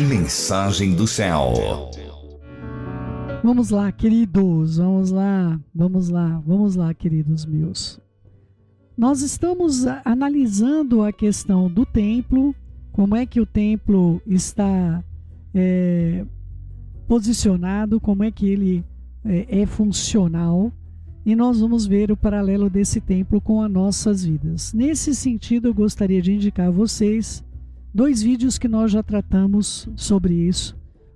Mensagem do céu. Vamos lá, queridos, vamos lá, queridos meus. Nós estamos analisando a questão do templo, como é que o templo está posicionado, como é que ele é funcional, e nós vamos ver o paralelo desse templo com as nossas vidas. Nesse sentido, eu gostaria de indicar a vocês 2 vídeos que nós já tratamos sobre isso.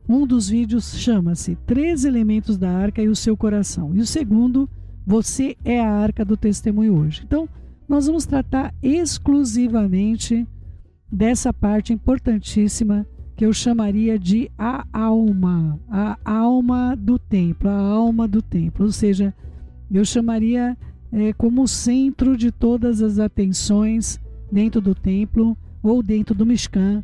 Um dos vídeos chama-se 3 elementos da arca e o seu coração. E o segundo, você é a arca do testemunho hoje. Então, nós vamos tratar exclusivamente dessa parte importantíssima que eu chamaria de a alma do templo, a alma do templo. Ou seja, eu chamaria como centro de todas as atenções dentro do templo ou dentro do Mishkan.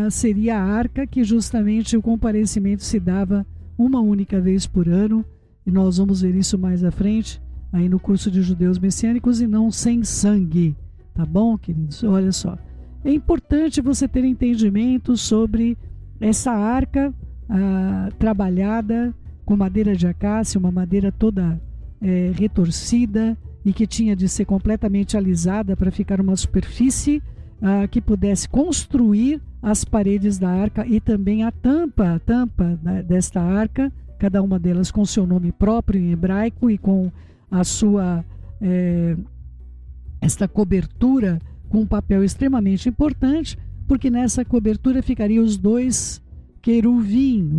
Seria a arca, que justamente o comparecimento se dava uma única vez por ano, e nós vamos ver isso mais à frente, aí no curso de Judeus Messiânicos, e não sem sangue, tá bom, queridos? Olha só, é importante você ter entendimento sobre essa arca trabalhada com madeira de acácia, uma madeira toda retorcida, e que tinha de ser completamente alisada para ficar uma superfície que pudesse construir as paredes da arca, e também a tampa desta arca, cada uma delas com seu nome próprio em hebraico e com a sua esta cobertura com um papel extremamente importante, porque nessa cobertura ficariam os 2 querubim,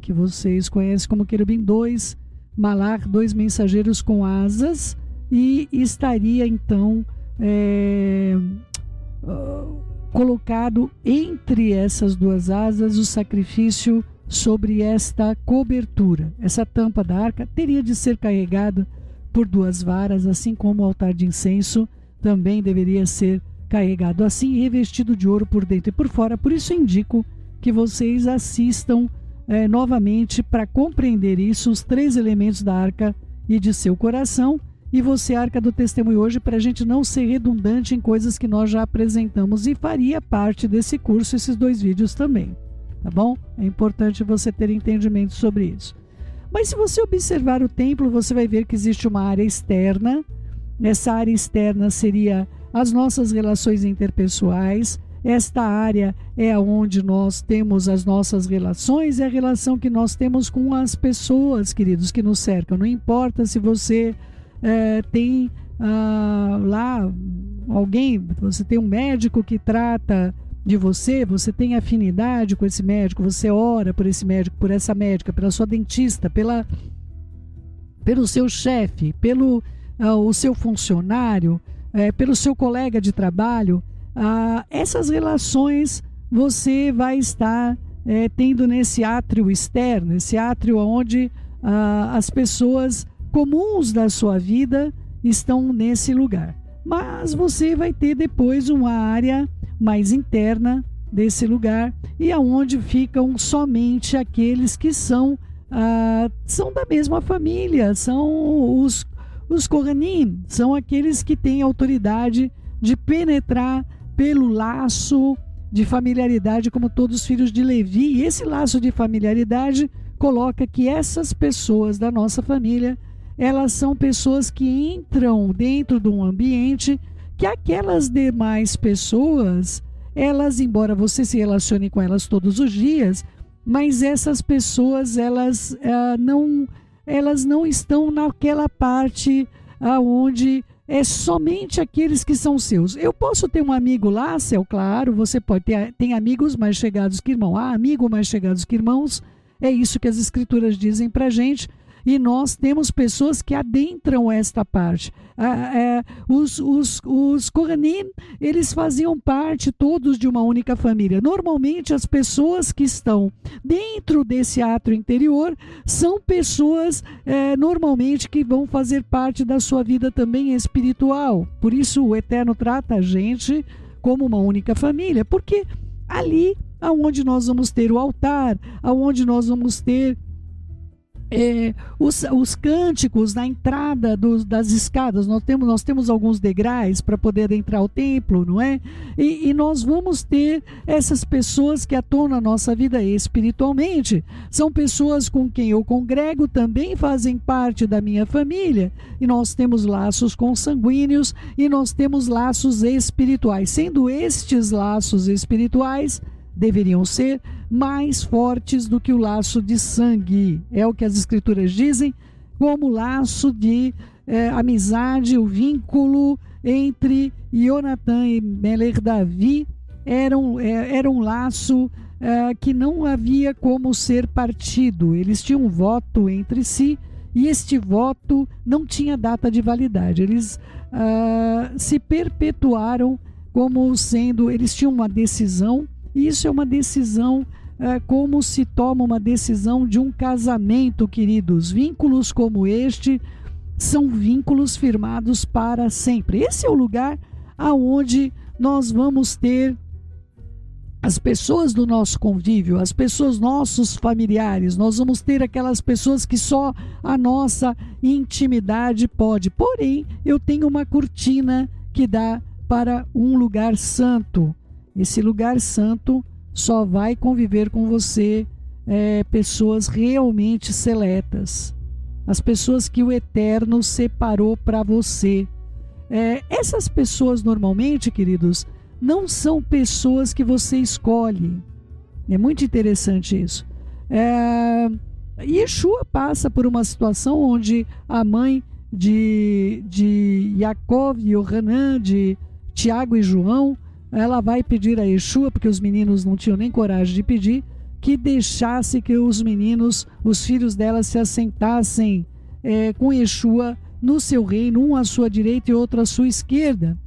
que vocês conhecem como querubim, 2 malach, 2 mensageiros com asas, e estaria então colocado entre essas 2 asas o sacrifício sobre esta cobertura. Essa tampa da arca teria de ser carregada por 2 varas, assim como o altar de incenso também deveria ser carregado assim, e revestido de ouro por dentro e por fora. Por isso indico que vocês assistam novamente para compreender isso, os 3 elementos da arca e de seu coração, e você, arca do testemunho hoje, para a gente não ser redundante em coisas que nós já apresentamos, e faria parte desse curso esses 2 vídeos também, tá bom? É importante você ter entendimento sobre isso. Mas se você observar o templo, você vai ver que existe uma área externa. Essa área externa seria as nossas relações interpessoais. Esta área é onde nós temos as nossas relações, é a relação que nós temos com as pessoas, queridos, que nos cercam. Não importa se você tem lá alguém, você tem um médico que trata de você, você tem afinidade com esse médico, você ora por esse médico, por essa médica, pela sua dentista, pelo seu chefe, pelo o seu funcionário, pelo seu colega de trabalho. Essas relações você vai estar tendo nesse átrio externo, esse átrio onde as pessoas comuns da sua vida estão nesse lugar. Mas você vai ter depois uma área mais interna desse lugar, e aonde ficam somente aqueles que são da mesma família, são os Kohanim, são aqueles que têm autoridade de penetrar pelo laço de familiaridade, como todos os filhos de Levi. E esse laço de familiaridade coloca que essas pessoas da nossa família, elas são pessoas que entram dentro de um ambiente que aquelas demais pessoas, elas, embora você se relacione com elas todos os dias, mas essas pessoas, elas não estão naquela parte onde é somente aqueles que são seus. Eu posso ter um amigo lá, Céu, claro, você pode ter, tem amigos mais chegados que irmãos. Amigo mais chegados que irmãos, é isso que as escrituras dizem pra gente. E nós temos pessoas que adentram esta parte. Os Kohanim, eles faziam parte todos de uma única família. Normalmente as pessoas que estão dentro desse átrio interior são pessoas normalmente que vão fazer parte da sua vida também espiritual. Por isso o Eterno trata a gente como uma única família, porque ali aonde nós vamos ter o altar, aonde nós vamos ter os cânticos na entrada das escadas. Nós temos alguns degraus para poder entrar ao templo, não é? E nós vamos ter essas pessoas que atuam na nossa vida espiritualmente. São pessoas com quem eu congrego, também fazem parte da minha família, e nós temos laços consanguíneos e nós temos laços espirituais. Sendo estes laços espirituais, deveriam ser mais fortes do que o laço de sangue. É o que as escrituras dizem, como o laço de amizade, o vínculo entre Jonatã e Melech Davi era um laço que não havia como ser partido. Eles tinham um voto entre si e este voto não tinha data de validade. Eles se perpetuaram como sendo, eles tinham uma decisão. E isso é uma decisão, como se toma uma decisão de um casamento, queridos. Vínculos como este são vínculos firmados para sempre. Esse é o lugar aonde nós vamos ter as pessoas do nosso convívio, as pessoas, nossos familiares. Nós vamos ter aquelas pessoas que só a nossa intimidade pode. Porém, eu tenho uma cortina que dá para um lugar santo. Esse lugar santo só vai conviver com você pessoas realmente seletas, as pessoas que o Eterno separou para você. Essas pessoas normalmente, queridos, não são pessoas que você escolhe. É muito interessante isso. Yeshua passa por uma situação onde a mãe de Yaakov e Yohanan, de Tiago e João, ela vai pedir a Yeshua, porque os meninos não tinham nem coragem de pedir, que deixasse que os meninos, os filhos dela, se assentassem com Yeshua no seu reino, um à sua direita e outro à sua esquerda.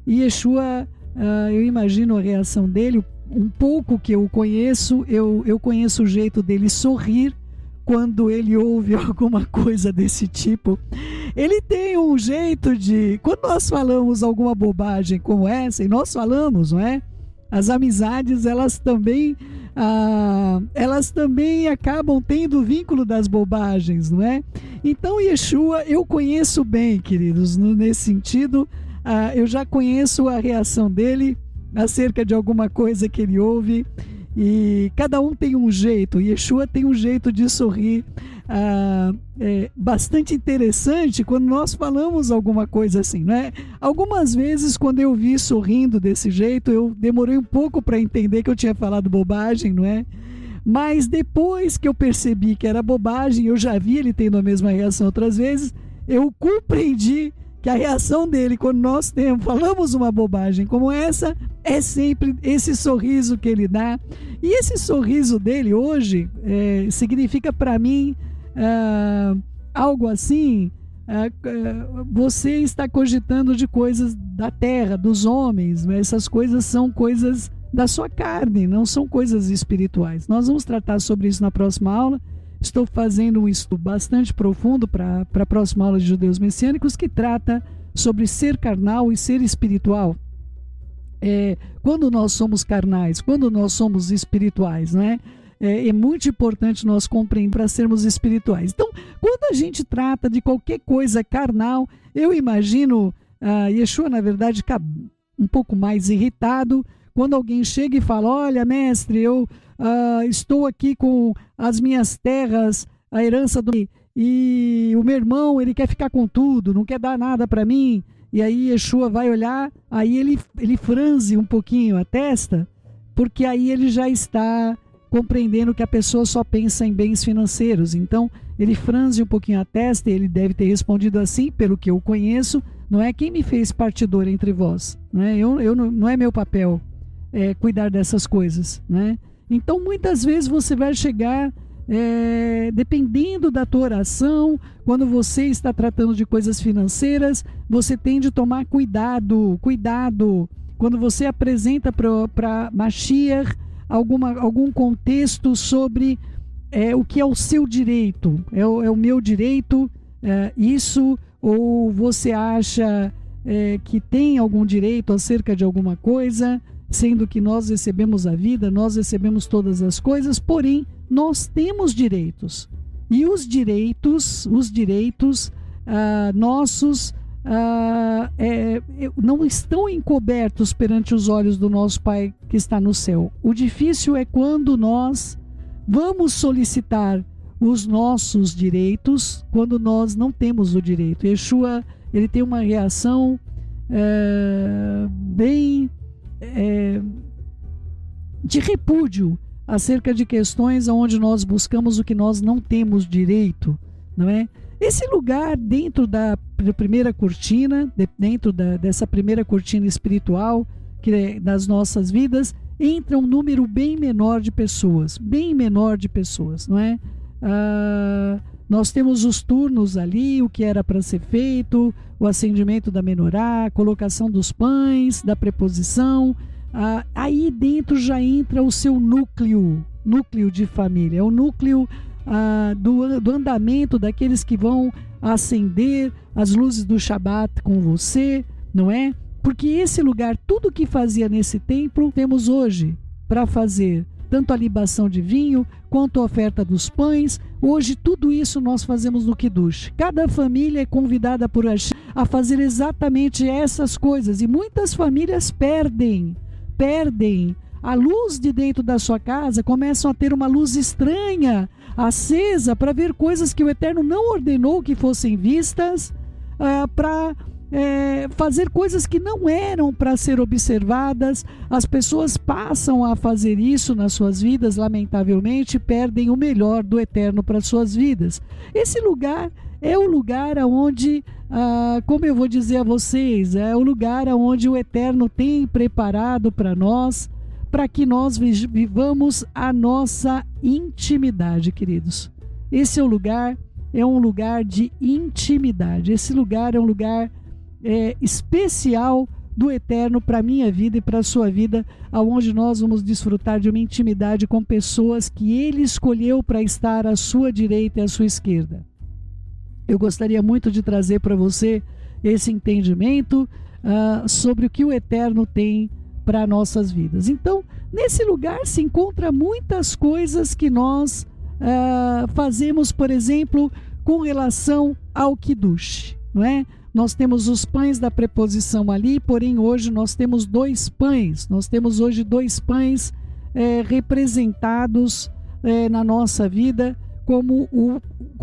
E Yeshua, eu imagino a reação dele, um pouco que eu conheço, eu conheço o jeito dele sorrir quando ele ouve alguma coisa desse tipo. Ele tem um jeito de... Quando nós falamos alguma bobagem como essa, e nós falamos, não é? As amizades, elas também acabam tendo o vínculo das bobagens, não é? Então, Yeshua, eu conheço bem, queridos, nesse sentido. Eu já conheço a reação dele acerca de alguma coisa que ele ouve. E cada um tem um jeito. Yeshua tem um jeito de sorrir bastante interessante quando nós falamos alguma coisa assim, não é? Algumas vezes, quando eu vi sorrindo desse jeito, eu demorei um pouco para entender que eu tinha falado bobagem, não é? Mas depois que eu percebi que era bobagem, eu já vi ele tendo a mesma reação outras vezes, eu compreendi que a reação dele quando nós falamos uma bobagem como essa é sempre esse sorriso que ele dá. E esse sorriso dele hoje significa para mim algo assim, você está cogitando de coisas da terra, dos homens, mas essas coisas são coisas da sua carne, não são coisas espirituais. Nós vamos tratar sobre isso na próxima aula. Estou fazendo um estudo bastante profundo para a próxima aula de Judeus Messiânicos, que trata sobre ser carnal e ser espiritual. Quando nós somos carnais, quando nós somos espirituais, não é? É muito importante nós compreender para sermos espirituais. Então, quando a gente trata de qualquer coisa carnal, eu imagino Yeshua, na verdade, um pouco mais irritado, quando alguém chega e fala: olha, mestre, eu estou aqui com as minhas terras, a herança e o meu irmão, ele quer ficar com tudo, não quer dar nada para mim. E aí Yeshua vai olhar, aí ele franze um pouquinho a testa, porque aí ele já está compreendendo que a pessoa só pensa em bens financeiros. Então ele franze um pouquinho a testa, e ele deve ter respondido assim: pelo que eu conheço, não é quem me fez partidor entre vós, né? Não é meu papel cuidar dessas coisas, né? Então muitas vezes você vai chegar, dependendo da tua oração, quando você está tratando de coisas financeiras, você tem de tomar cuidado, quando você apresenta para Mashiach algum contexto sobre o que é o seu direito, é o meu direito, isso, ou você acha que tem algum direito acerca de alguma coisa, sendo que nós recebemos a vida, nós recebemos todas as coisas, porém nós temos direitos. e os direitos nossos não estão encobertos perante os olhos do nosso Pai que está no céu. O difícil é quando nós vamos solicitar os nossos direitos, quando nós não temos o direito. Yeshua, ele tem uma reação bem de repúdio acerca de questões onde nós buscamos o que nós não temos direito, não é? Esse lugar dentro da primeira cortina, dentro dessa primeira cortina espiritual que é das nossas vidas, entra um número bem menor de pessoas, não é? Nós temos os turnos ali, o que era para ser feito, o acendimento da menorá, a colocação dos pães, da preposição. Aí dentro já entra o seu núcleo de família, é o núcleo do andamento daqueles que vão acender as luzes do Shabat com você, não é? Porque esse lugar, tudo que fazia nesse templo, temos hoje para fazer, tanto a libação de vinho, quanto a oferta dos pães. Hoje tudo isso nós fazemos no Kiddush. Cada família é convidada por Hashem a fazer exatamente essas coisas, e muitas famílias perdem a luz de dentro da sua casa, começam a ter uma luz estranha, acesa, para ver coisas que o Eterno não ordenou que fossem vistas, para fazer coisas que não eram para ser observadas. As pessoas passam a fazer isso nas suas vidas, lamentavelmente, perdem o melhor do Eterno para suas vidas. Esse lugar é o lugar onde, como eu vou dizer a vocês, é o lugar onde o Eterno tem preparado para nós, para que nós vivamos a nossa intimidade, queridos. Esse é um lugar de intimidade. Esse lugar é um lugar especial do Eterno para a minha vida e para a sua vida, onde nós vamos desfrutar de uma intimidade com pessoas que Ele escolheu para estar à sua direita e à sua esquerda. Eu gostaria muito de trazer para você esse entendimento sobre o que o Eterno tem para nossas vidas. Então, nesse lugar se encontra muitas coisas que nós fazemos, por exemplo, com relação ao Kiddush, não é? Nós temos os pães da preposição ali, porém hoje nós temos dois pães. Nós temos hoje dois pães representados na nossa vida, como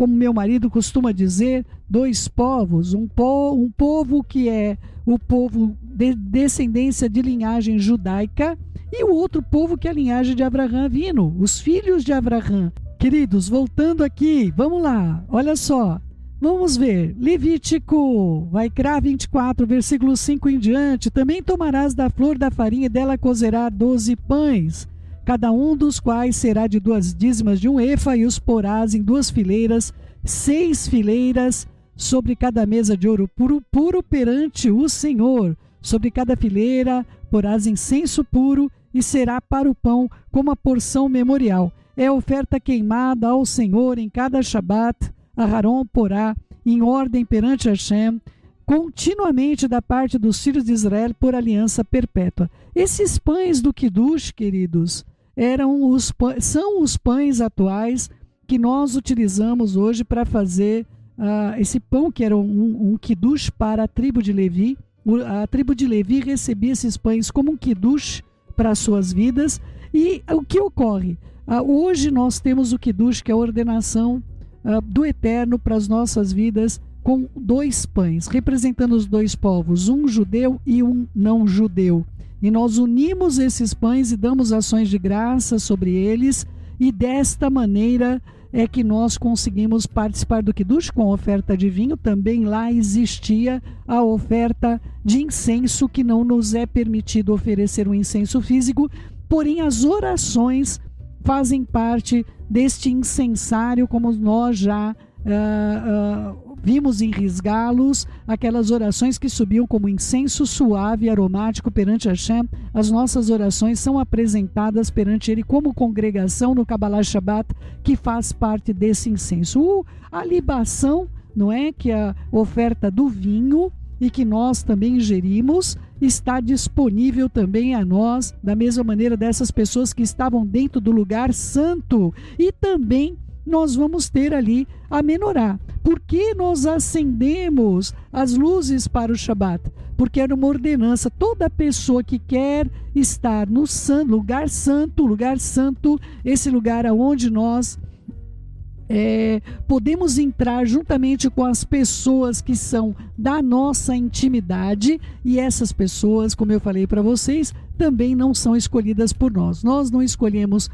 meu marido costuma dizer, dois povos. Um povo que é o povo de descendência de linhagem judaica, e o outro povo que é a linhagem de Abraão Avinu, os filhos de Abraão. Queridos, voltando aqui, vamos lá, olha só. Vamos ver, Levítico, Vaikra 24, versículo 5 em diante. Também tomarás da flor da farinha e dela cozerá 12 pães, cada um dos quais será de 2 dízimas de 1 efa, e os porás em 2 fileiras, 6 fileiras, sobre cada mesa de ouro puro perante o Senhor. Sobre cada fileira porás incenso puro, e será para o pão como a porção memorial. É oferta queimada ao Senhor em cada Shabat. Aharon porá em ordem perante Hashem, continuamente da parte dos filhos de Israel, por aliança perpétua. Esses pães do Kiddush, queridos, são os pães atuais que nós utilizamos hoje para fazer esse pão, que era um Kiddush para a tribo de Levi. A tribo de Levi recebia esses pães como um Kiddush para as suas vidas. E o que ocorre? Hoje nós temos o Kiddush, que é a ordenação do Eterno para as nossas vidas, com 2 pães, representando os 2 povos, um judeu e um não judeu. E nós unimos esses pães e damos ações de graça sobre eles, e desta maneira é que nós conseguimos participar do Kiddush com a oferta de vinho. Também lá existia a oferta de incenso, que não nos é permitido oferecer um incenso físico, porém as orações fazem parte deste incensário, como nós já vimos em Risgalos, aquelas orações que subiam como incenso suave e aromático perante Hashem. As nossas orações são apresentadas perante Ele como congregação no Kabbalah Shabbat, que faz parte desse incenso. A libação, não é? Que é a oferta do vinho, e que nós também ingerimos, está disponível também a nós, da mesma maneira dessas pessoas que estavam dentro do lugar santo. E também nós vamos ter ali a menorá. Por que nós acendemos as luzes para o Shabat? Porque era uma ordenança. Toda pessoa que quer estar no lugar santo, esse lugar aonde nós podemos entrar juntamente com as pessoas que são da nossa intimidade, e essas pessoas, como eu falei para vocês, também não são escolhidas por nós. Nós não escolhemos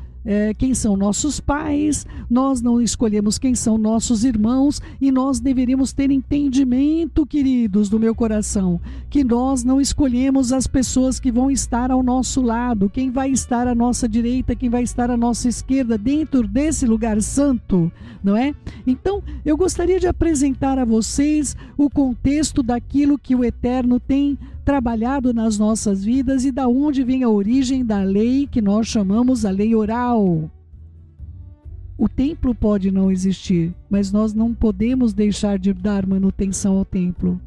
quem são nossos pais, nós não escolhemos quem são nossos irmãos, e nós deveríamos ter entendimento, queridos, do meu coração, que nós não escolhemos as pessoas que vão estar ao nosso lado, quem vai estar à nossa direita, quem vai estar à nossa esquerda, dentro desse lugar santo, não é? Então, eu gostaria de apresentar a vocês o contexto daquilo que o Eterno tem trabalhado nas nossas vidas e da onde vem a origem da lei que nós chamamos a lei oral. O templo pode não existir, mas nós não podemos deixar de dar manutenção ao templo.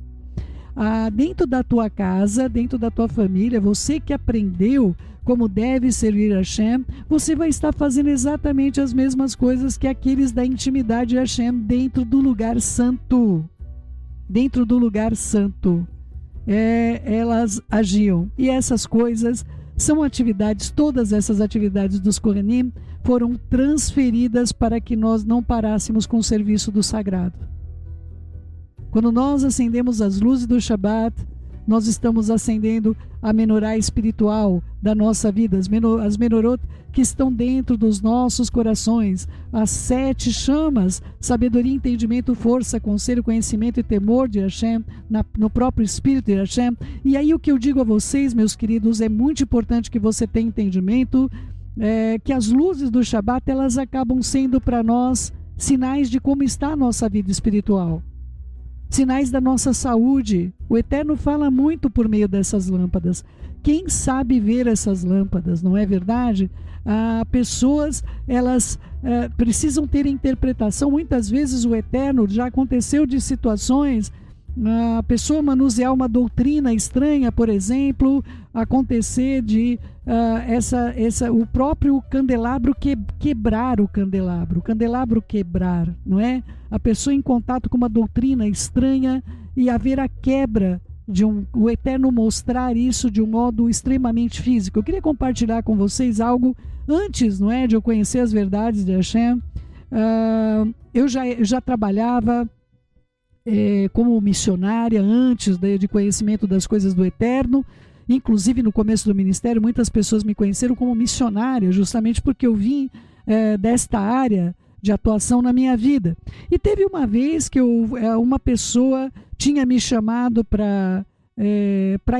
Dentro da tua casa, dentro da tua família, você que aprendeu como deve servir a Hashem, você vai estar fazendo exatamente as mesmas coisas que aqueles da intimidade de Hashem dentro do lugar santo. Dentro do lugar santo. Elas agiam, e essas coisas são atividades, todas essas atividades dos Kohanim foram transferidas para que nós não parássemos com o serviço do sagrado. Quando nós acendemos as luzes do Shabat, nós estamos acendendo a menorá espiritual da nossa vida, as menorot que estão dentro dos nossos corações, as 7 chamas, sabedoria, entendimento, força, conselho, conhecimento e temor de Hashem, no próprio Espírito de Hashem. E aí o que eu digo a vocês, meus queridos, é muito importante que você tenha entendimento, que as luzes do Shabat, elas acabam sendo para nós sinais de como está a nossa vida espiritual. Sinais da nossa saúde. O Eterno fala muito por meio dessas lâmpadas. Quem sabe ver essas lâmpadas, não é verdade? Pessoas, elas precisam ter interpretação. Muitas vezes o Eterno, já aconteceu de situações, a pessoa manusear uma doutrina estranha, por exemplo, acontecer de o próprio candelabro quebrar o candelabro quebrar, não é? A pessoa em contato com uma doutrina estranha e haver a quebra o Eterno mostrar isso de um modo extremamente físico. Eu queria compartilhar com vocês algo antes, não é, de eu conhecer as verdades de Hashem. Eu já trabalhava como missionária antes de conhecimento das coisas do Eterno. Inclusive no começo do ministério muitas pessoas me conheceram como missionária, justamente porque eu vim desta área de atuação na minha vida. E teve uma vez que uma pessoa tinha me chamado para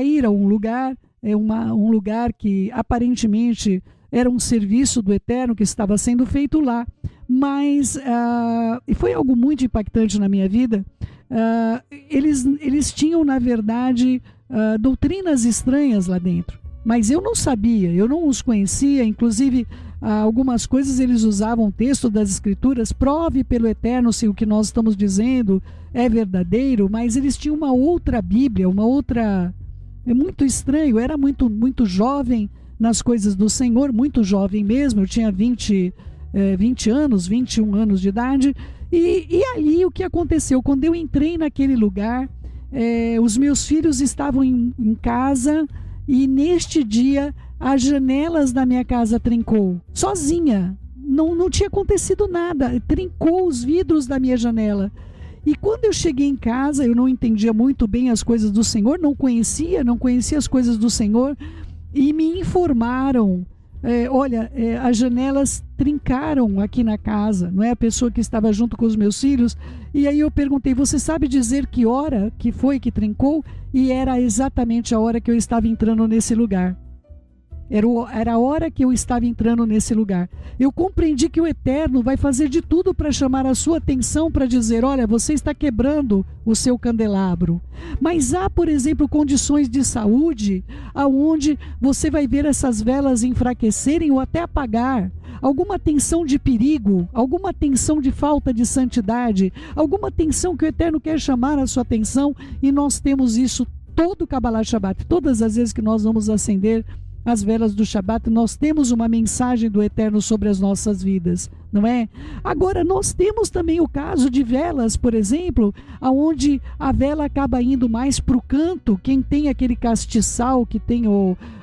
ir a um lugar, um lugar que aparentemente era um serviço do Eterno que estava sendo feito lá, mas foi algo muito impactante na minha vida. Eles tinham, na verdade, doutrinas estranhas lá dentro, mas eu não sabia, eu não os conhecia. Inclusive, algumas coisas eles usavam o texto das Escrituras, prove pelo Eterno se o que nós estamos dizendo é verdadeiro, mas eles tinham uma outra Bíblia, uma outra... É muito estranho, eu era muito, muito jovem nas coisas do Senhor, muito jovem mesmo, eu tinha 20 anos, 21 anos de idade, e ali o que aconteceu? Quando eu entrei naquele lugar, os meus filhos estavam em casa, e neste dia as janelas da minha casa trincou, sozinha, não tinha acontecido nada, trincou os vidros da minha janela. E quando eu cheguei em casa, eu não entendia muito bem as coisas do Senhor, não conhecia as coisas do Senhor, e me informaram, olha, as janelas trincaram aqui na casa, não é? A pessoa que estava junto com os meus filhos. E aí eu perguntei, você sabe dizer que hora que foi que trincou? E era exatamente a hora que eu estava entrando nesse lugar. Era a hora que eu estava entrando nesse lugar. Eu compreendi que o Eterno vai fazer de tudo para chamar a sua atenção, para dizer, olha, você está quebrando o seu candelabro. Mas há, por exemplo, condições de saúde aonde você vai ver essas velas enfraquecerem ou até apagar. Alguma tensão de perigo, alguma tensão de falta de santidade, alguma tensão que o Eterno quer chamar a sua atenção, e nós temos isso todo o Kabbalah Shabbat, todas as vezes que nós vamos acender as velas do Shabat, nós temos uma mensagem do Eterno sobre as nossas vidas, não é? Agora, nós temos também o caso de velas, por exemplo, onde a vela acaba indo mais para o canto, quem tem aquele castiçal que tem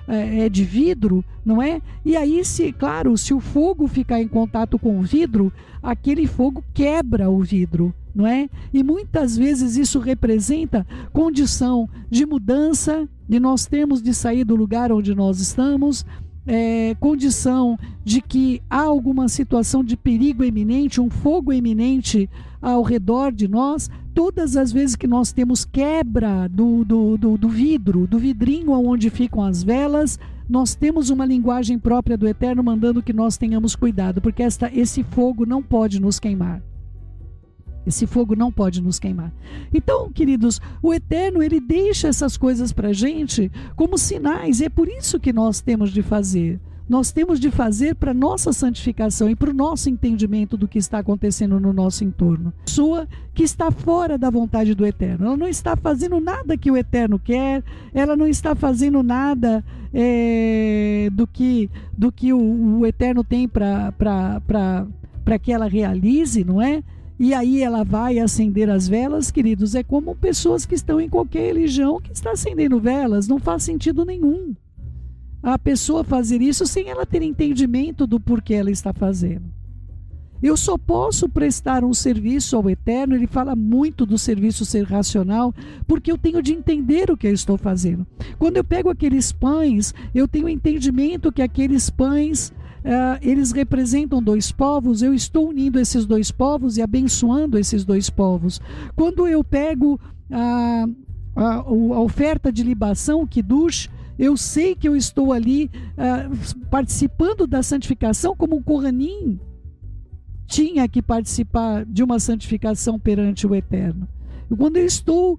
é de vidro, não é? E aí, claro, se o fogo ficar em contato com o vidro, aquele fogo quebra o vidro, não é? E muitas vezes isso representa condição de mudança, de nós termos de sair do lugar onde nós estamos, condição de que há alguma situação de perigo iminente, um fogo iminente ao redor de nós. Todas as vezes que nós temos quebra do vidro, do vidrinho onde ficam as velas, nós temos uma linguagem própria do Eterno mandando que nós tenhamos cuidado, porque esse fogo não pode nos queimar. Esse fogo não pode nos queimar. Então, queridos, o Eterno, ele deixa essas coisas para a gente como sinais. E é por isso que nós temos de fazer. Nós temos de fazer para nossa santificação e para o nosso entendimento do que está acontecendo no nosso entorno. Pessoa que está fora da vontade do Eterno. Ela não está fazendo nada que o Eterno quer. Ela não está fazendo nada do que o Eterno tem para que ela realize, não é? E aí ela vai acender as velas, queridos, é como pessoas que estão em qualquer religião que está acendendo velas, não faz sentido nenhum a pessoa fazer isso sem ela ter entendimento do porquê ela está fazendo. Eu só posso prestar um serviço ao Eterno, ele fala muito do serviço ser racional, porque eu tenho de entender o que eu estou fazendo. Quando eu pego aqueles pães, eu tenho entendimento que aqueles pães... eles representam dois povos, eu estou unindo esses dois povos e abençoando esses dois povos. Quando eu pego a oferta de libação, Kiddush, eu sei que eu estou ali participando da santificação, como um Kohanim tinha que participar de uma santificação perante o Eterno. E quando eu estou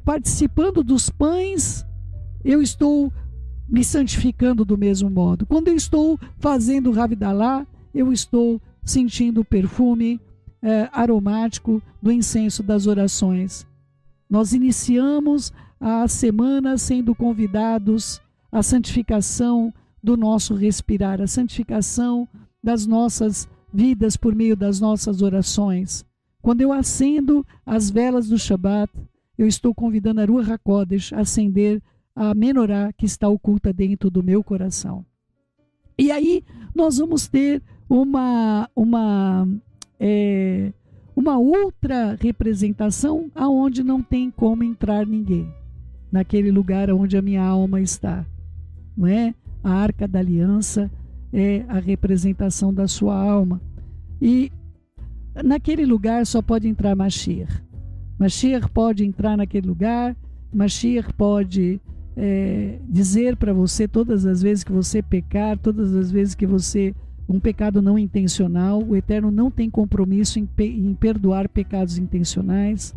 participando dos pães, eu estou me santificando do mesmo modo. Quando eu estou fazendo o Havdalah, eu estou sentindo o perfume aromático do incenso das orações. Nós iniciamos a semana sendo convidados à santificação do nosso respirar, a santificação das nossas vidas por meio das nossas orações. Quando eu acendo as velas do Shabat, eu estou convidando a Ruach HaKodesh a acender a menorá que está oculta dentro do meu coração. E aí nós vamos ter uma outra representação aonde não tem como entrar ninguém, naquele lugar onde a minha alma está, não é? A Arca da Aliança é a representação da sua alma, e naquele lugar só pode entrar Mashiach. Mashiach pode entrar naquele lugar, Mashiach pode dizer para você todas as vezes que você pecar, todas as vezes que você, um pecado não intencional, o Eterno não tem compromisso em perdoar pecados intencionais,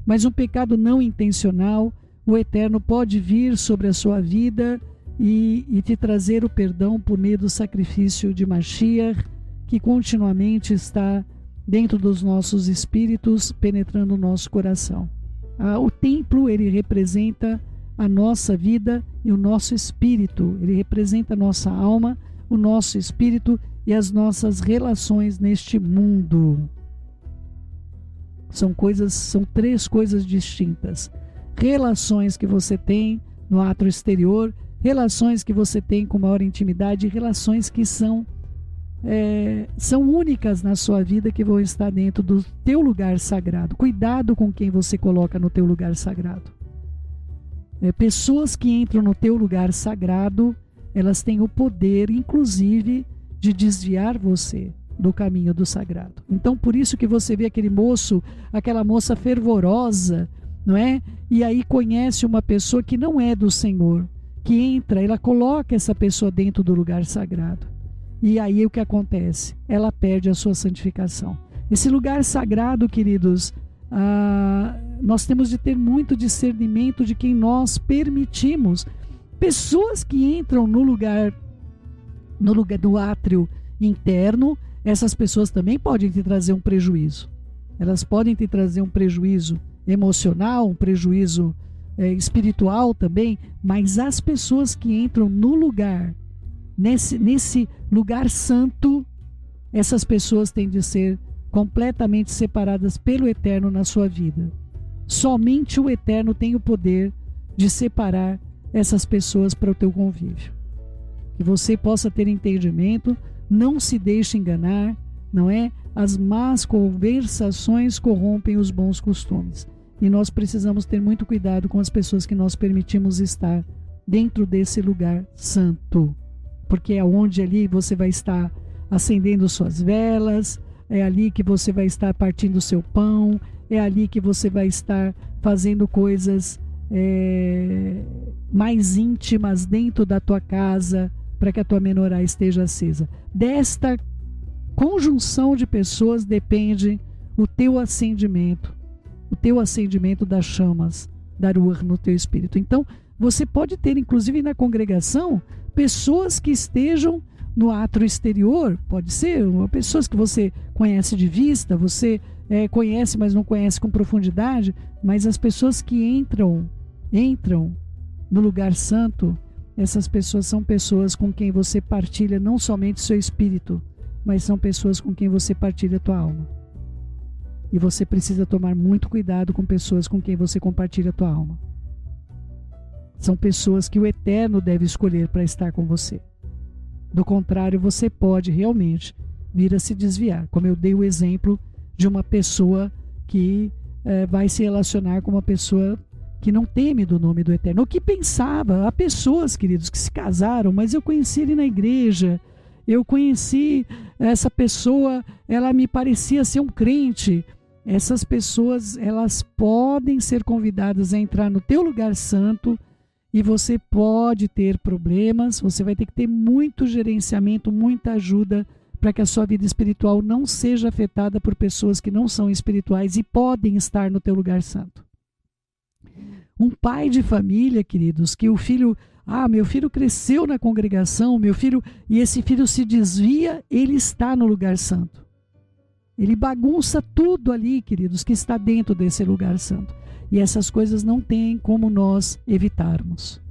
mas um pecado não intencional, o Eterno pode vir sobre a sua vida e te trazer o perdão por meio do sacrifício de Mashiach, que continuamente está dentro dos nossos espíritos, penetrando o nosso coração. O templo, ele representa a nossa vida e o nosso espírito, ele representa a nossa alma, o nosso espírito e as nossas relações neste mundo. São três coisas distintas. Relações que você tem no átrio exterior, relações que você tem com maior intimidade, relações que são únicas na sua vida, que vão estar dentro do teu lugar sagrado. Cuidado com quem você coloca no teu lugar sagrado. Pessoas que entram no teu lugar sagrado, elas têm o poder, inclusive, de desviar você do caminho do sagrado. Então, por isso que você vê aquele moço, aquela moça fervorosa, não é? E aí conhece uma pessoa que não é do Senhor, que entra, ela coloca essa pessoa dentro do lugar sagrado. E aí o que acontece? Ela perde a sua santificação. Esse lugar sagrado, queridos, nós temos de ter muito discernimento de quem nós permitimos. Pessoas que entram no lugar do átrio interno, essas pessoas também podem te trazer um prejuízo. Elas podem te trazer um prejuízo emocional, um prejuízo espiritual também, mas as pessoas que entram no lugar, nesse lugar santo, essas pessoas têm de ser completamente separadas pelo Eterno na sua vida. Somente o Eterno tem o poder de separar essas pessoas para o teu convívio. Que você possa ter entendimento, não se deixe enganar, não é? As más conversações corrompem os bons costumes. E nós precisamos ter muito cuidado com as pessoas que nós permitimos estar dentro desse lugar santo. Porque é onde ali você vai estar acendendo suas velas, é ali que você vai estar partindo o seu pão, é ali que você vai estar fazendo coisas mais íntimas dentro da tua casa, para que a tua menorá esteja acesa. Desta conjunção de pessoas depende o teu acendimento das chamas da Ruach no teu espírito. Então, você pode ter, inclusive na congregação, pessoas que estejam no átrio exterior, pode ser, pessoas que você conhece de vista, você conhece, mas não conhece com profundidade, mas as pessoas que entram no lugar santo, essas pessoas são pessoas com quem você partilha não somente seu espírito, mas são pessoas com quem você partilha a tua alma. E você precisa tomar muito cuidado com pessoas com quem você compartilha a tua alma. São pessoas que o Eterno deve escolher para estar com você. Do contrário, você pode realmente vir a se desviar. Como eu dei o exemplo de uma pessoa que vai se relacionar com uma pessoa que não teme do nome do Eterno. O que pensava? Há pessoas, queridos, que se casaram, mas eu conheci ele na igreja, eu conheci essa pessoa, ela me parecia ser um crente. Essas pessoas, elas podem ser convidadas a entrar no teu lugar santo e você pode ter problemas, você vai ter que ter muito gerenciamento, muita ajuda para que a sua vida espiritual não seja afetada por pessoas que não são espirituais e podem estar no teu lugar santo. Um pai de família, queridos, que o filho, meu filho cresceu na congregação, e esse filho se desvia, ele está no lugar santo. Ele bagunça tudo ali, queridos, que está dentro desse lugar santo. E essas coisas não tem como nós evitarmos.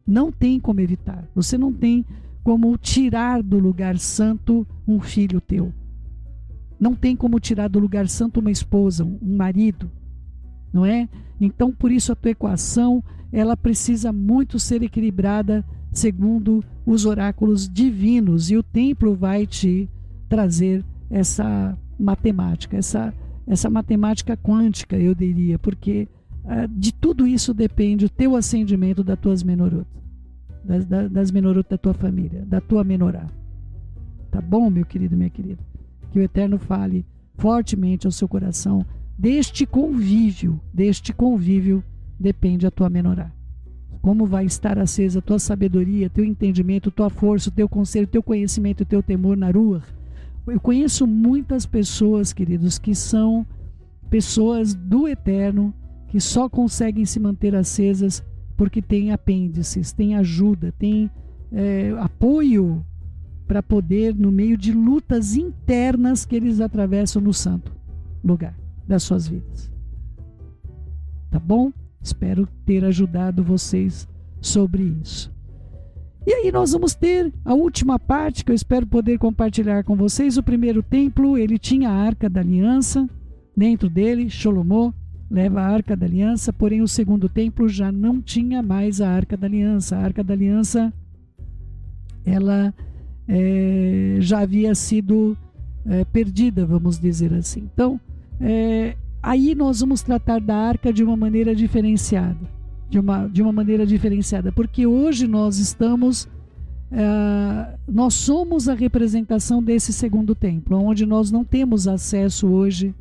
Não tem como evitar. Você não tem como tirar do lugar santo um filho teu. Não tem como tirar do lugar santo uma esposa, um marido. Não é? Então, por isso a tua equação, ela precisa muito ser equilibrada segundo os oráculos divinos. E o templo vai te trazer essa matemática, essa matemática quântica, eu diria, porque de tudo isso depende o teu acendimento das tuas menorot, das menorot da tua família, da tua menorá. Tá bom, meu querido, minha querida? Que o Eterno fale fortemente ao seu coração. Deste convívio depende a tua menorá. Como vai estar acesa a tua sabedoria, teu entendimento, tua força, teu conselho, teu conhecimento e teu temor na Ruach. Eu conheço muitas pessoas, queridos, que são pessoas do Eterno, que só conseguem se manter acesas porque têm apêndices, têm ajuda, têm apoio para poder, no meio de lutas internas que eles atravessam no santo lugar das suas vidas. Tá bom? Espero ter ajudado vocês sobre isso. E aí nós vamos ter a última parte que eu espero poder compartilhar com vocês. O primeiro templo, ele tinha a Arca da Aliança dentro dele. Shlomo leva a Arca da Aliança, porém o segundo templo já não tinha mais a Arca da Aliança. A Arca da Aliança, ela já havia sido perdida, vamos dizer assim. Então, aí nós vamos tratar da Arca de uma maneira diferenciada. De uma maneira diferenciada, porque hoje nós somos a representação desse segundo templo, onde nós não temos acesso hoje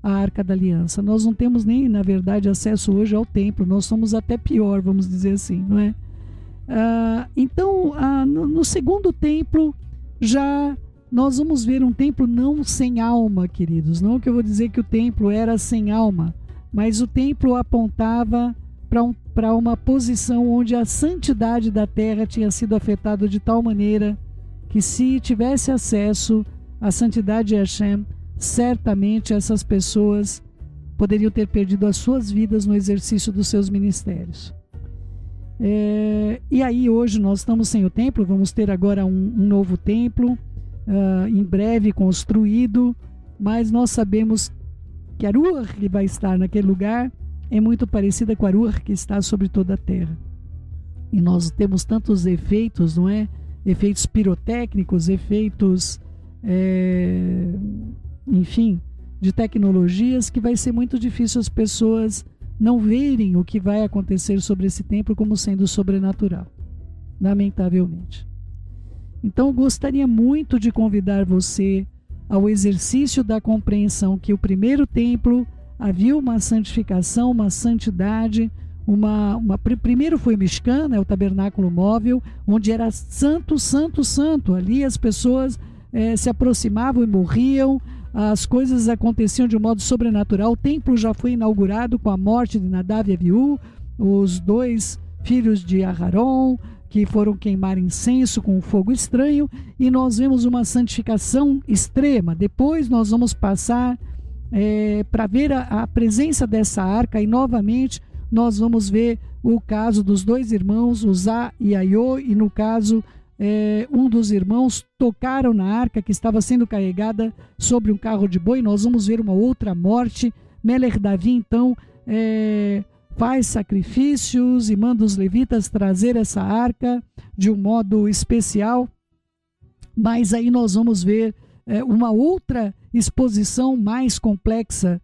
à Arca da Aliança, nós não temos nem, na verdade, acesso hoje ao templo, nós somos até pior, vamos dizer assim, não é? Então, no segundo templo, já nós vamos ver um templo não sem alma, queridos, não que eu vou dizer que o templo era sem alma, mas o templo apontava para uma posição onde a santidade da terra tinha sido afetada de tal maneira que, se tivesse acesso à santidade de Hashem, certamente essas pessoas poderiam ter perdido as suas vidas no exercício dos seus ministérios. E aí hoje nós estamos sem o templo, vamos ter agora um novo templo, em breve construído, mas nós sabemos que a Ruach que vai estar naquele lugar é muito parecida com a Ruach que está sobre toda a terra. E nós temos tantos efeitos, não é? Efeitos pirotécnicos, efeitos, enfim, de tecnologias, que vai ser muito difícil as pessoas não verem o que vai acontecer sobre esse templo como sendo sobrenatural, lamentavelmente. Então eu gostaria muito de convidar você ao exercício da compreensão que o primeiro templo havia uma santificação, uma santidade, primeiro foi o Mishkan, né, o tabernáculo móvel, onde era santo, santo, santo. Ali as pessoas se aproximavam e morriam, as coisas aconteciam de um modo sobrenatural. O templo já foi inaugurado com a morte de Nadav e Abiú, os 2 filhos de Aharon, que foram queimar incenso com um fogo estranho, e nós vemos uma santificação extrema. Depois nós vamos passar para ver a presença dessa arca, e novamente nós vamos ver o caso dos 2 irmãos, Uzá e Aiô, e no caso um dos irmãos tocaram na arca que estava sendo carregada sobre um carro de boi. Nós vamos ver uma outra morte. Melech Davi então faz sacrifícios e manda os levitas trazer essa arca de um modo especial, mas aí nós vamos ver uma outra exposição mais complexa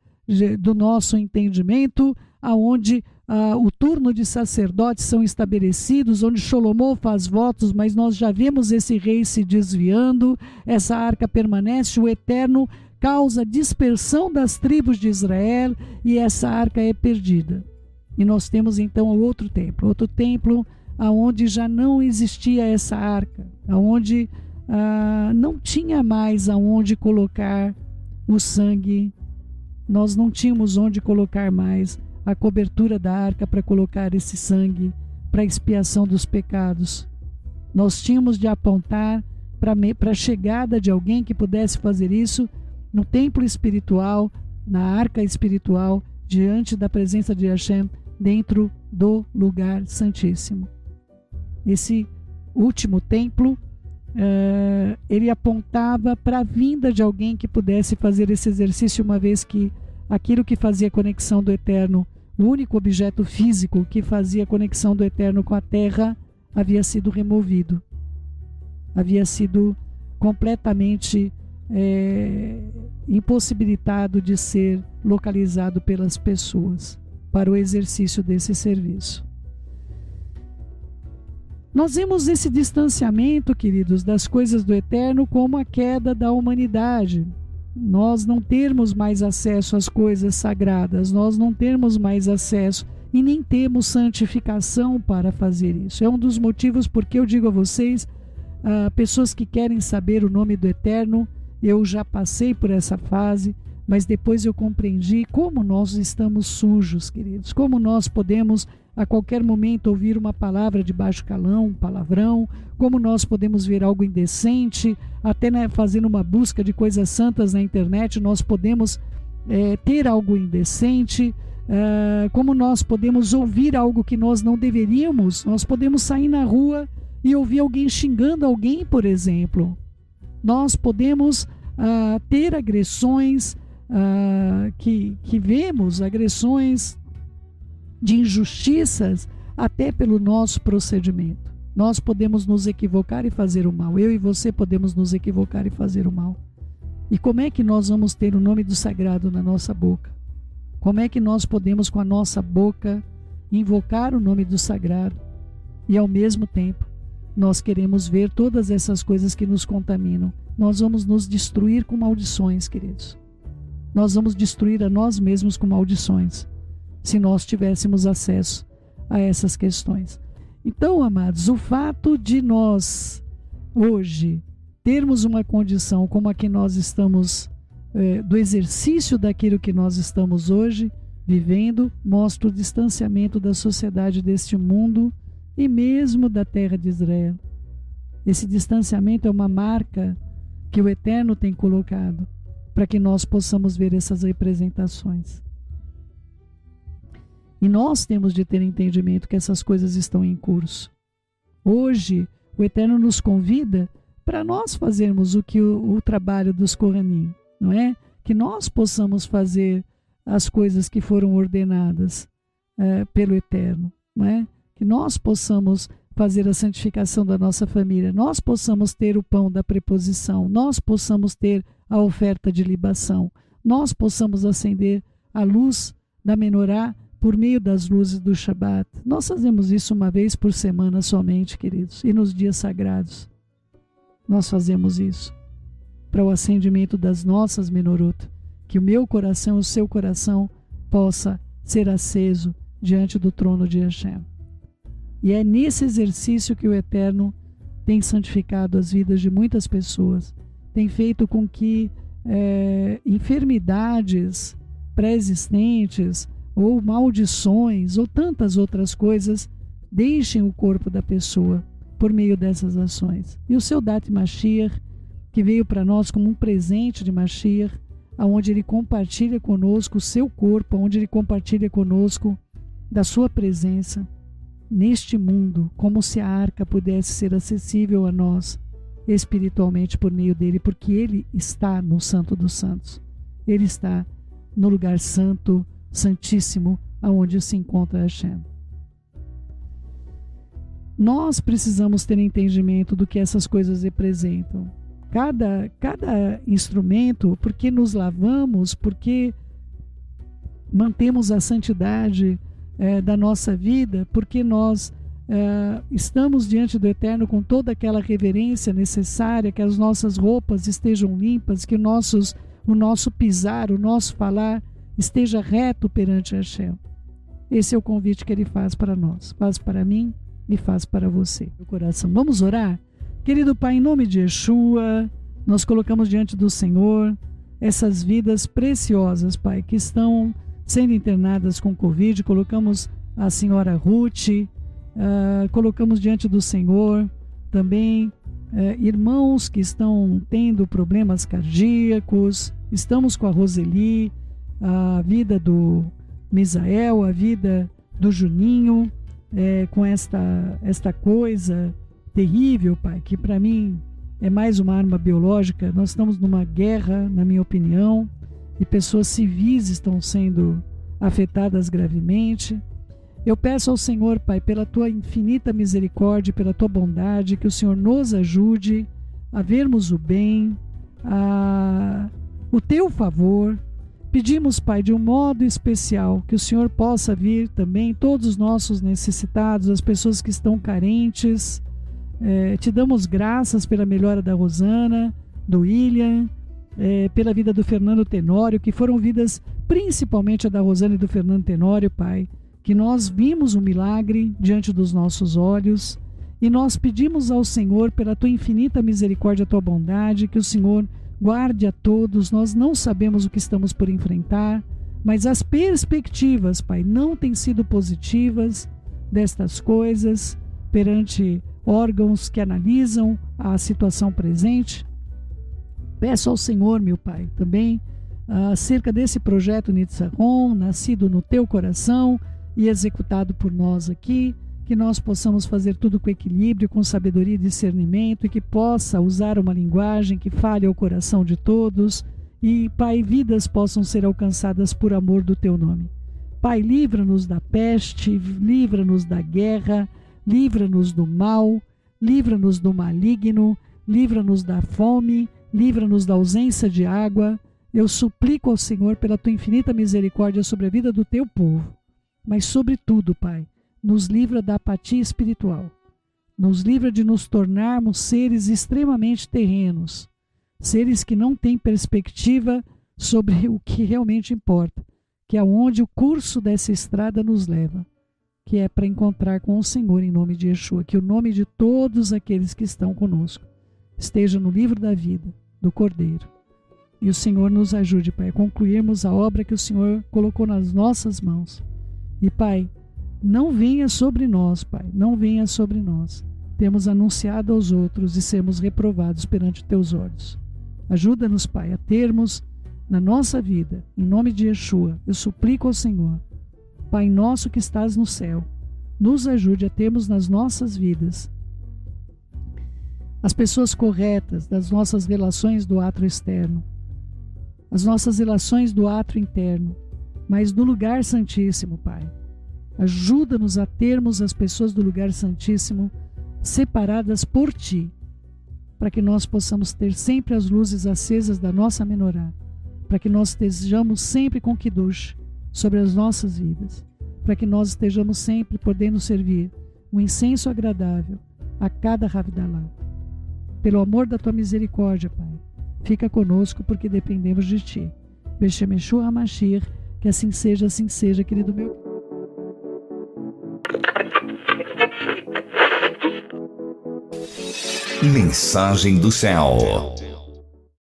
do nosso entendimento, aonde o turno de sacerdotes são estabelecidos, onde Salomão faz votos, mas nós já vemos esse rei se desviando, essa arca permanece, o Eterno causa dispersão das tribos de Israel e essa arca é perdida. E nós temos então outro templo aonde já não existia essa arca, aonde não tinha mais aonde colocar o sangue, nós não tínhamos onde colocar mais a cobertura da arca para colocar esse sangue para expiação dos pecados. Nós tínhamos de apontar para a chegada de alguém que pudesse fazer isso no templo espiritual, na arca espiritual, diante da presença de Hashem, dentro do lugar santíssimo. Esse último templo, ele apontava para a vinda de alguém que pudesse fazer esse exercício, uma vez que aquilo que fazia conexão do Eterno, o único objeto físico que fazia conexão do Eterno com a terra, havia sido removido, havia sido completamente impossibilitado de ser localizado pelas pessoas para o exercício desse serviço. Nós vemos esse distanciamento, queridos, das coisas do Eterno como a queda da humanidade. Nós não termos mais acesso às coisas sagradas, nós não termos mais acesso e nem temos santificação para fazer isso. É um dos motivos porque eu digo a vocês, pessoas que querem saber o nome do Eterno, eu já passei por essa fase, mas depois eu compreendi como nós estamos sujos, queridos, como nós podemos a qualquer momento ouvir uma palavra de baixo calão, um palavrão, como nós podemos ver algo indecente, até fazendo uma busca de coisas santas na internet, nós podemos ter algo indecente, como nós podemos ouvir algo que nós não deveríamos, nós podemos sair na rua e ouvir alguém xingando alguém, por exemplo. Nós podemos ter agressões que vemos, agressões de injustiças até pelo nosso procedimento. Nós podemos nos equivocar e fazer o mal. Eu e você podemos nos equivocar e fazer o mal. E como é que nós vamos ter o nome do sagrado na nossa boca? Como é que nós podemos com a nossa boca invocar o nome do sagrado e ao mesmo tempo nós queremos ver todas essas coisas que nos contaminam? Nós vamos nos destruir com maldições, queridos. Nós vamos destruir a nós mesmos com maldições, se nós tivéssemos acesso a essas questões. Então, amados, o fato de nós hoje termos uma condição como a que nós estamos, do exercício daquilo que nós estamos hoje vivendo, mostra o distanciamento da sociedade deste mundo e mesmo da terra de Israel. Esse distanciamento é uma marca que o Eterno tem colocado para que nós possamos ver essas representações. E nós temos de ter entendimento que essas coisas estão em curso. Hoje, o Eterno nos convida para nós fazermos o trabalho dos Kohanim, não é? Que nós possamos fazer as coisas que foram ordenadas pelo Eterno, não é? Que nós possamos fazer a santificação da nossa família, nós possamos ter o pão da preposição, nós possamos ter a oferta de libação, nós possamos acender a luz da menorá por meio das luzes do Shabat. Nós fazemos isso uma vez por semana somente, queridos, e nos dias sagrados. Nós fazemos isso para o acendimento das nossas menorot, que o meu coração, o seu coração possa ser aceso diante do trono de Hashem. E é nesse exercício que o Eterno tem santificado as vidas de muitas pessoas, tem feito com que enfermidades pré-existentes, ou maldições, ou tantas outras coisas, deixem o corpo da pessoa por meio dessas ações. E o seu Dat Mashiach, que veio para nós como um presente de Mashiach, onde ele compartilha conosco o seu corpo, onde ele compartilha conosco da sua presença neste mundo, como se a arca pudesse ser acessível a nós espiritualmente por meio dele, porque ele está no Santo dos Santos. Ele está no lugar santo, santíssimo, aonde se encontra Hashem. Nós precisamos ter entendimento do que essas coisas representam. Cada instrumento, porque nos lavamos, porque mantemos a santidade da nossa vida, porque nós estamos diante do Eterno com toda aquela reverência necessária, que as nossas roupas estejam limpas, que o nosso pisar, o nosso falar esteja reto perante Hashem. Esse é o convite que ele faz para nós, faz para mim e faz para você. Meu coração. Vamos orar? Querido Pai, em nome de Yeshua, nós colocamos diante do Senhor essas vidas preciosas, Pai, que estão sendo internadas com Covid. Colocamos a senhora Ruth, colocamos diante do Senhor também irmãos que estão tendo problemas cardíacos. Estamos com a Roseli, a vida do Misael, a vida do Juninho, com esta coisa terrível, Pai, que para mim é mais uma arma biológica. Nós estamos numa guerra, na minha opinião, e pessoas civis estão sendo afetadas gravemente. Eu peço ao Senhor, Pai, pela Tua infinita misericórdia, pela Tua bondade, que o Senhor nos ajude a vermos o bem, o Teu favor. Pedimos, Pai, de um modo especial, que o Senhor possa vir também todos os nossos necessitados, as pessoas que estão carentes. Te damos graças pela melhora da Rosana, do William, pela vida do Fernando Tenório, que foram vidas, principalmente a da Rosana e do Fernando Tenório, Pai, que nós vimos um milagre diante dos nossos olhos, e nós pedimos ao Senhor, pela Tua infinita misericórdia, a Tua bondade, que o Senhor guarde a todos. Nós não sabemos o que estamos por enfrentar, mas as perspectivas, Pai, não têm sido positivas destas coisas perante órgãos que analisam a situação presente. Peço ao Senhor, meu Pai, também acerca desse projeto Nitzahon, nascido no Teu coração e executado por nós aqui, que nós possamos fazer tudo com equilíbrio, com sabedoria e discernimento, e que possa usar uma linguagem que fale ao coração de todos, e, Pai, vidas possam ser alcançadas por amor do Teu nome. Pai, livra-nos da peste, livra-nos da guerra, livra-nos do mal, livra-nos do maligno, livra-nos da fome, livra-nos da ausência de água. Eu suplico ao Senhor pela Tua infinita misericórdia sobre a vida do Teu povo, mas sobretudo, Pai, nos livra da apatia espiritual, nos livra de nos tornarmos seres extremamente terrenos, seres que não têm perspectiva sobre o que realmente importa, que é onde o curso dessa estrada nos leva, que é para encontrar com o Senhor em nome de Yeshua. Que o nome de todos aqueles que estão conosco esteja no livro da vida do Cordeiro. E o Senhor nos ajude, Pai, a concluirmos a obra que o Senhor colocou nas nossas mãos. E, Pai, não venha sobre nós, Pai, não venha sobre nós. Temos anunciado aos outros e sermos reprovados perante Teus olhos. Ajuda-nos, Pai, a termos na nossa vida, em nome de Yeshua, eu suplico ao Senhor, Pai nosso que estás no céu, nos ajude a termos nas nossas vidas as pessoas corretas das nossas relações do átrio externo, as nossas relações do átrio interno, mas do lugar santíssimo, Pai. Ajuda-nos a termos as pessoas do lugar santíssimo separadas por Ti, para que nós possamos ter sempre as luzes acesas da nossa menorá, para que nós estejamos sempre com Kiddush sobre as nossas vidas, para que nós estejamos sempre podendo servir um incenso agradável a cada Havdalah. Pelo amor da Tua misericórdia, Pai, fica conosco porque dependemos de Ti. Beshem Yeshua HaMashiach, que assim seja, querido meu. Mensagem do céu.